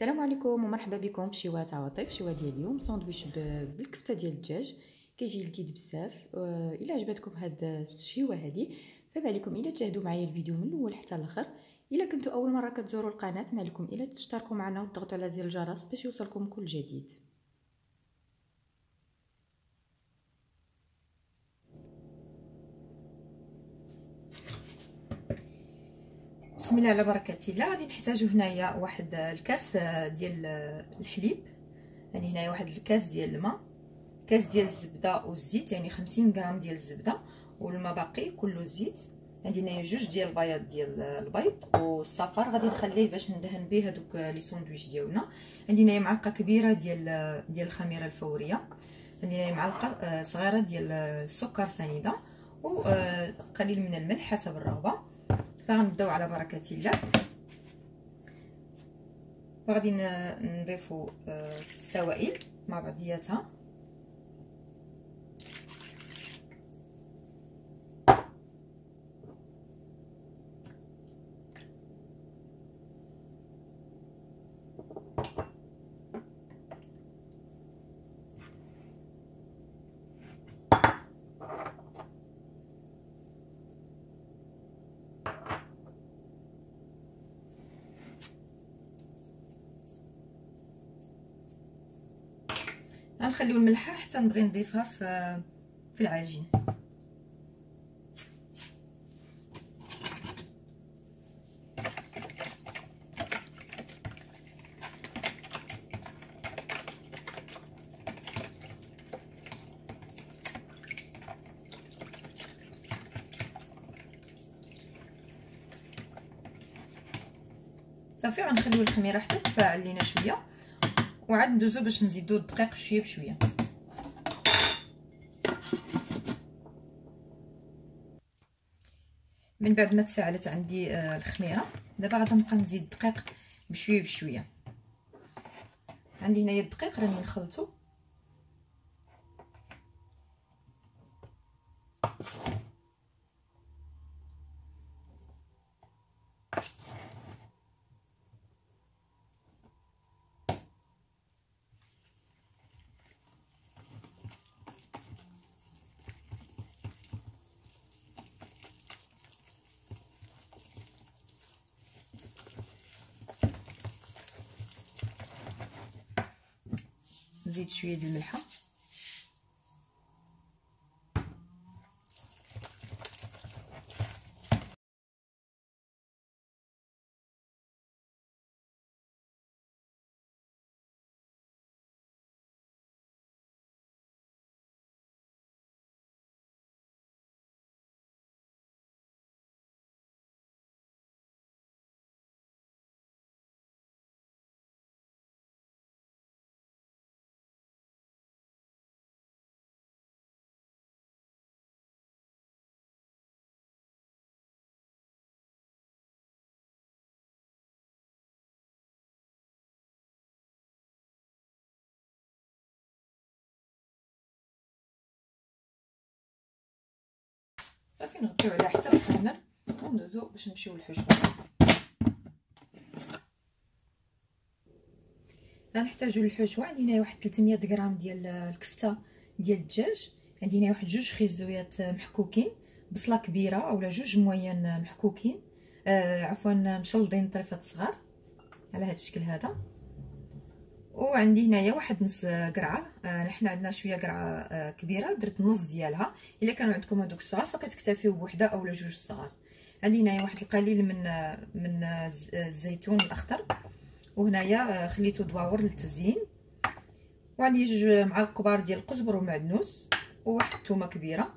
السلام عليكم ومرحبا بكم في شوا تاع وطيف. شوا ديال اليوم ساندويتش بالكفته ديال الدجاج، كيجي لذيذ بزاف. الا عجبتكم هاد الشوا هادي فما عليكم الا تشاهدوا معايا الفيديو من الاول حتى الاخر. الا كنتوا اول مره كتزوروا القناه ما عليكم الا تشتركوا معنا وتضغطوا على زر الجرس باش يوصلكم كل جديد. بسم الله على بركه الله. غادي نحتاجوا هنايا واحد الكاس ديال الحليب، يعني هنايا واحد الكاس ديال الماء، كاس ديال الزبده والزيت، يعني 50 غرام ديال الزبده والماء باقي كله الزيت. عندي هنايا جوج ديال البياض ديال البيض، والصفار غادي نخليه باش ندهن به هذوك لي ساندويتش ديالنا. عندي هنايا معلقه كبيره ديال الخميره الفوريه، عندي هنايا معلقه صغيره ديال السكر سنيده، وقليل من الملح حسب الرغبه. فغنبداو على بركه الله. وغادي نضيفوا السوائل مع بعضياتها. غنخليو الملحه حتى نبغي نضيفها في العجين. صافي غنخليو الخميره حتى تفاعل لينا شويه، وعاد ندوزو باش نزيدو الدقيق شويه بشويه. من بعد ما تفاعلت عندي الخميره، دابا غادي نبقى نزيد الدقيق بشويه بشويه. عندي هنايا الدقيق راني نخلطو، نزيد شويه ديال الملحه، صافي نغطيو عليها حتى تخمر وندوزو باش نمشيو للحشوه. غنحتاجو للحشوه. عندي هنايا واحد 300 غرام ديال الكفته ديال الدجاج، عندي هنايا واحد جوج خيزويات محكوكين، بصله كبيره اولا جوج موين محكوكين، عفوا مشلضين طريفات صغار على هذا الشكل هذا. وعندي هنايا واحد نص قرعه، حنا عندنا شويه قرعه كبيره درت النص ديالها، الا كانوا عندكم هذوك الصغار فكتكتفيو بوحده اولا جوج صغار. عندي هنايا واحد القليل من الزيتون الاخضر، وهنايا خليته دواور للتزيين. وعندي جوج معالق كبار ديال القزبر ومعدنوس، وواحد الثومه كبيره.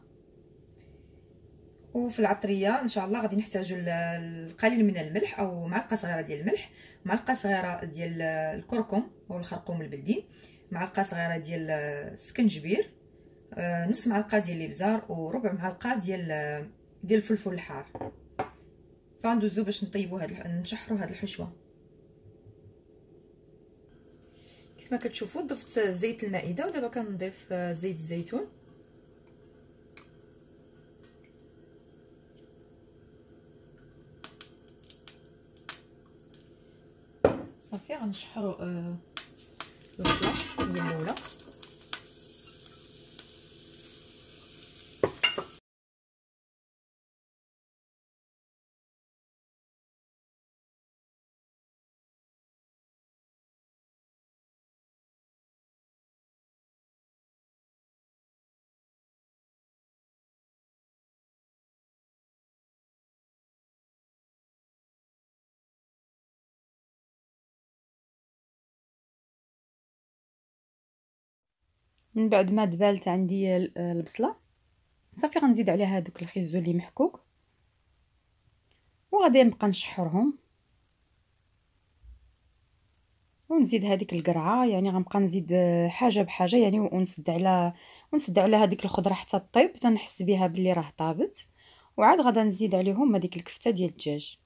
وفي العطريه ان شاء الله غادي نحتاجوا القليل من الملح او معلقه صغيره ديال الملح، معلقه صغيره ديال الكركم او الخرقوم البلدي، معلقه صغيره ديال السكنجبير، نص معلقه ديال الابزار، وربع معلقه ديال الفلفل الحار. فغندوزو باش نطيبوا نشحروا هاد الحشوه. كيف ما كتشوفوا ضفت زيت المائده، ودابا كنضيف زيت الزيتون. صافي غنشحروا البصله هي الاولى. من بعد ما دبالت عندي البصله صافي غنزيد عليها هذوك الخيزو اللي محكوك وغادي نبقى نشحرهم ونزيد هذيك القرعه، يعني غنبقى نزيد حاجه بحاجه يعني، ونسد على هذيك الخضره حتى طيب تنحس بها بلي راه طابت. وعاد غادا نزيد عليهم هذيك الكفته ديال الدجاج.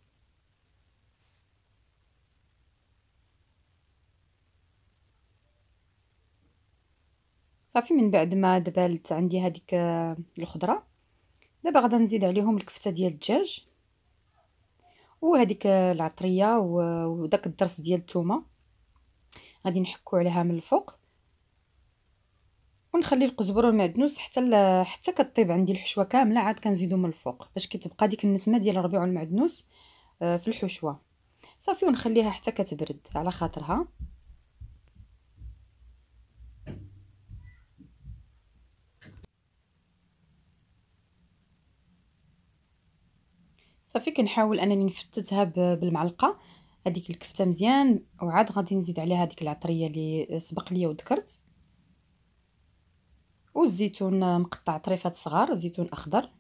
صافي من بعد ما دبالت عندي هذيك الخضره، دابا غادا نزيد عليهم الكفته ديال الدجاج وهذيك العطريه وداك الدرس ديال الثومه غادي نحكو عليها من الفوق، ونخلي القزبر والمعدنوس حتى كطيب عندي الحشوه كامله، عاد كنزيدو من الفوق باش كتبقى ديك النسمه ديال الربيع والمعدنوس في الحشوه. صافي ونخليها حتى كتبرد على خاطرها. صافي كنحاول انني نفتتها بالمعلقه هذيك الكفته مزيان، وعاد غادي نزيد عليها هذيك العطريه اللي سبق ليا وذكرت، والزيتون مقطع طريفات صغار، زيتون اخضر.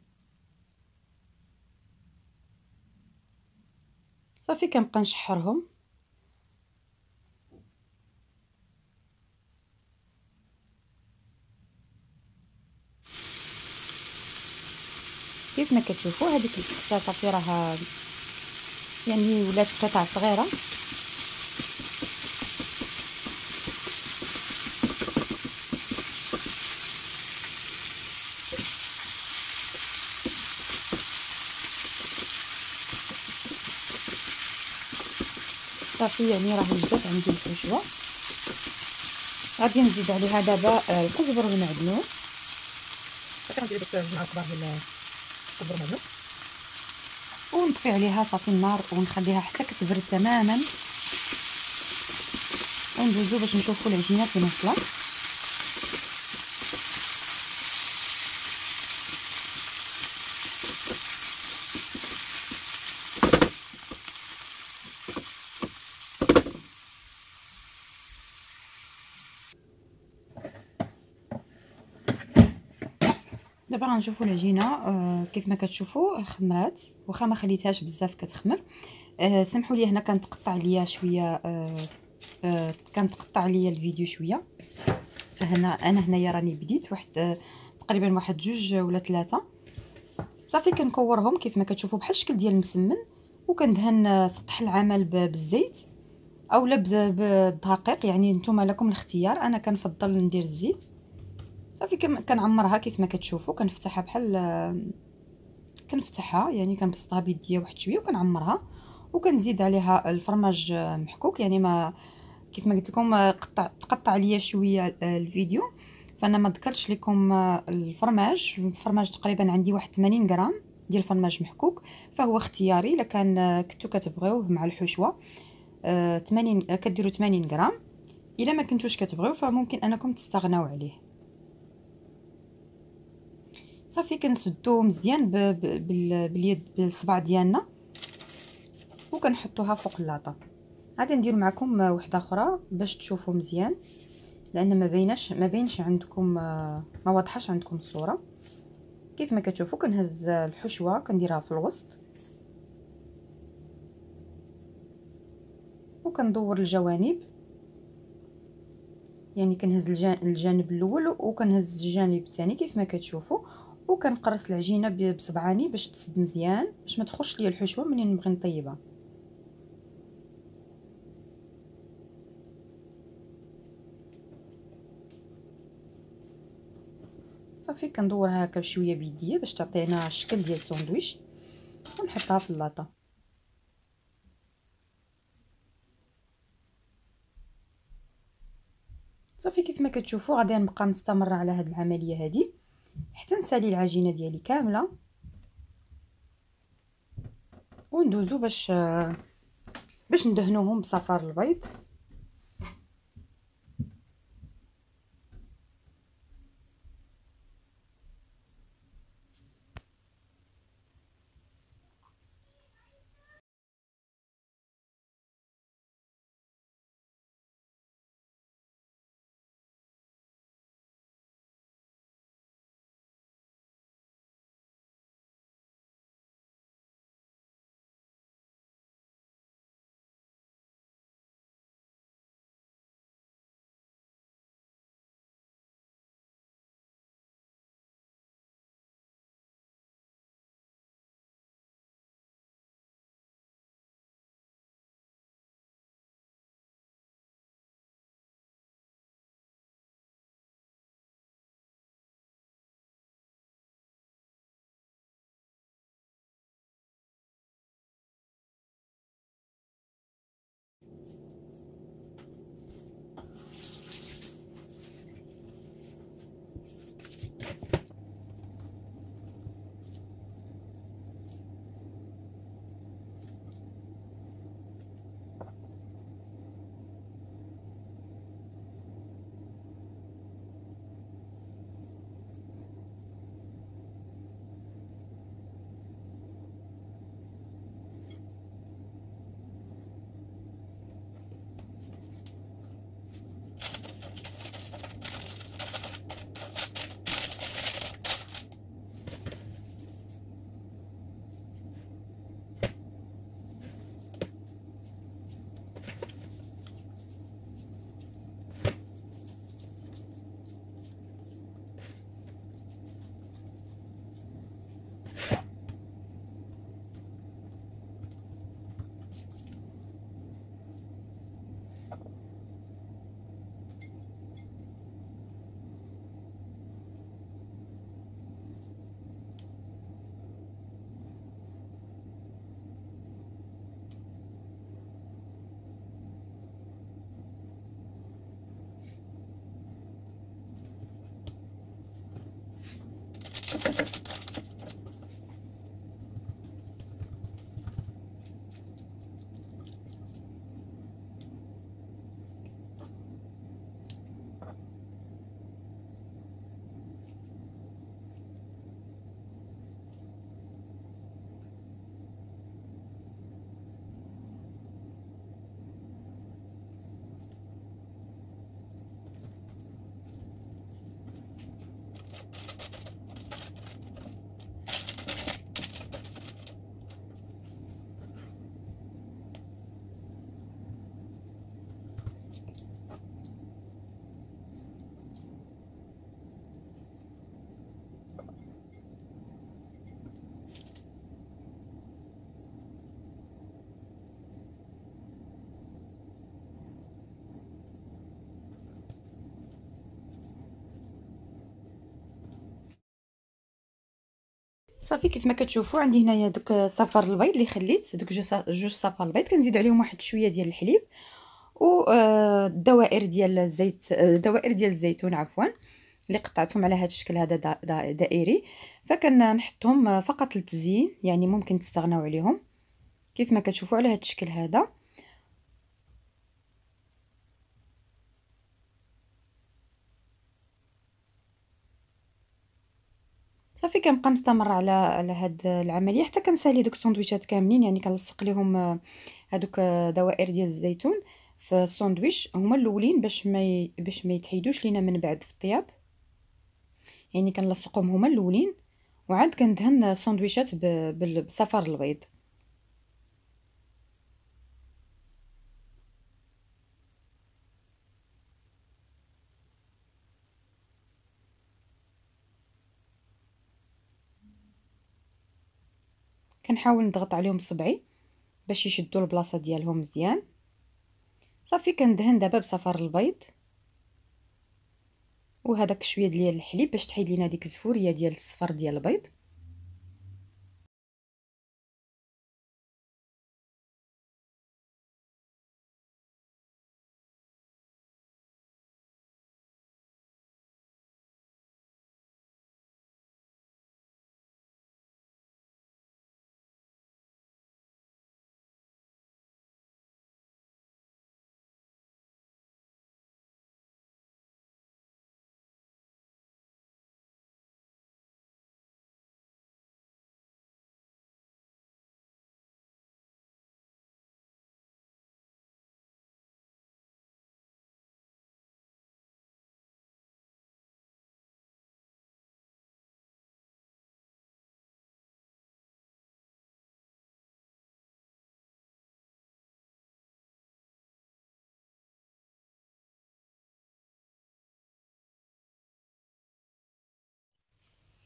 صافي كنبقى نشحرهم. كيف ما كتشوفوا هذيك الكفته صافي راها يعني ولات قطع صغيره. صافي يعني راه وجدت عندي الحشوه. غادي نزيد عليها دابا القزبر والمعدنوس. صافي غندير دوك الجمعه الكبار ديال القزبر والمعدنوس ونطفي عليها صافي النار ونخليها حتى كتبرد تماما، وندوزو باش نشوفوا العجينه فين وصلت. دابا غنشوفوا العجينه كيف ما كتشوفوا خمرات، واخا ما خليتهاش بزاف كتخمر. سمحوا لي هنا كنتقطع ليا شويه، كنتقطع ليا الفيديو شويه. فهنا انا هنايا راني بديت واحد تقريبا واحد جوج ولا ثلاثه. صافي كنكورهم كيف ما كتشوفوا بحال الشكل ديال المسمن، وكندهن سطح العمل بالزيت اولا بالدقيق، يعني نتوما لكم الاختيار، انا كنفضل ندير الزيت. صافي كنعمرها كيف ما كتشوفوا، كنفتحها بحال كنفتحها يعني كنبسطها بيديا واحد شويه وكنعمرها، وكنزيد عليها الفرماج محكوك. يعني ما كيف ما قلت لكم تقطع ليا شويه الفيديو، فانا ما ذكرتش لكم الفرماج تقريبا عندي واحد 80 غرام ديال الفرماج محكوك، فهو اختياري. الا كان كنتو كتبغيوه مع الحشوه 80 كديروا 80 غرام. الا ما كنتوش كتبغيو فممكن انكم تستغناو عليه. صافي كنسدوه مزيان باليد بالصبع ديالنا وكنحطوها فوق اللاطه. غادي ندير معكم وحده اخرى باش تشوفوا مزيان، لان ما بينش عندكم، ما واضحاش عندكم الصوره. كيف ما كتشوفوا كنهز الحشوه كنديرها في الوسط وكندور الجوانب، يعني كنهز الجانب الاول وكنهز الجانب الثاني كيف ما كتشوفوا، وكنقرص العجينه بصبعاني باش تسد مزيان باش ما تخرجش ليا الحشوه منين نبغي نطيبها. صافي كندورها هكا بشويه بيديا باش تعطينا الشكل ديال الساندويتش ونحطها في اللاطه. صافي كيف ما كتشوفوا غادي نبقى مستمره على هذه العمليه هذه حتى نسالي العجينه ديالي كامله وندوزو باش ندهنوهم بصفار البيض. صافي كيف ما كتشوفوا عندي هنايا دوك صفار البيض اللي خليت دوك جوج صفار البيض، كنزيد عليهم واحد شويه ديال الحليب و الدوائر ديال الزيت، دوائر ديال الزيتون عفوا، اللي قطعتهم على هذا الشكل هذا دائري. فكنحطهم فقط للتزيين، يعني ممكن تستغناو عليهم كيف ما كتشوفوا على هذا الشكل هذا. صافي كنبقى مستمره على هاد العمليه حتى كنسالي دوك الساندويتشات كاملين، يعني كنلصق لهم هادوك دوائر ديال الزيتون في الساندويتش هما الاولين باش ما يتحيدوش لينا من بعد في الطياب، يعني كنلصقهم هما الاولين وعاد كندهن الساندويتشات بصفار البيض. كنحاول نضغط عليهم بصبعي باش يشدوا البلاصه ديالهم مزيان. صافي كندهن دابا بصفار البيض وهذاك شويه ديال الحليب باش تحيد لينا ديك الزفوريه ديال الصفر ديال البيض.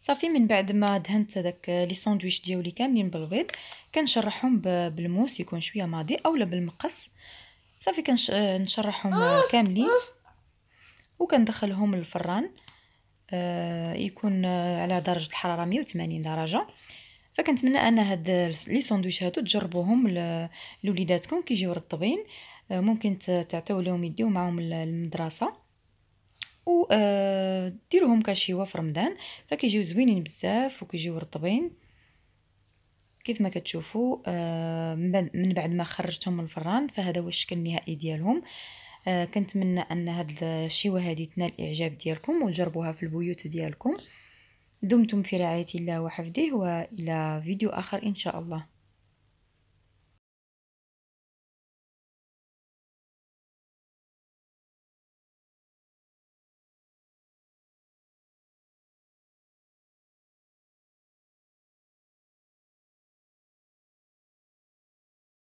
صافي من بعد ما دهنت داك لي ساندويتش ديالي كاملين بالبيض كنشرحهم بالموس يكون شويه ماضي اولا بالمقص. صافي كنشرحهم كاملين وكندخلهم للفران. يكون على درجه الحراره 180 درجه. فكنتمنى ان هاد لي ساندويتش هادو تجربوهم لوليداتكم كيجيو رطبين. ممكن تعطيو لهم يديو معاهم المدرسه و ديروهم كشيوه في رمضان، فكيجيو زوينين بزاف وكيجيو رطبين كيف ما كتشوفوا. من بعد ما خرجتهم من الفران فهذا هو الشكل النهائي ديالهم. كنتمنى ان هاد الشيوه هذه تنال الاعجاب ديالكم وتجربوها في البيوت ديالكم. دمتم في رعايه الله وحفظه، والى فيديو اخر ان شاء الله.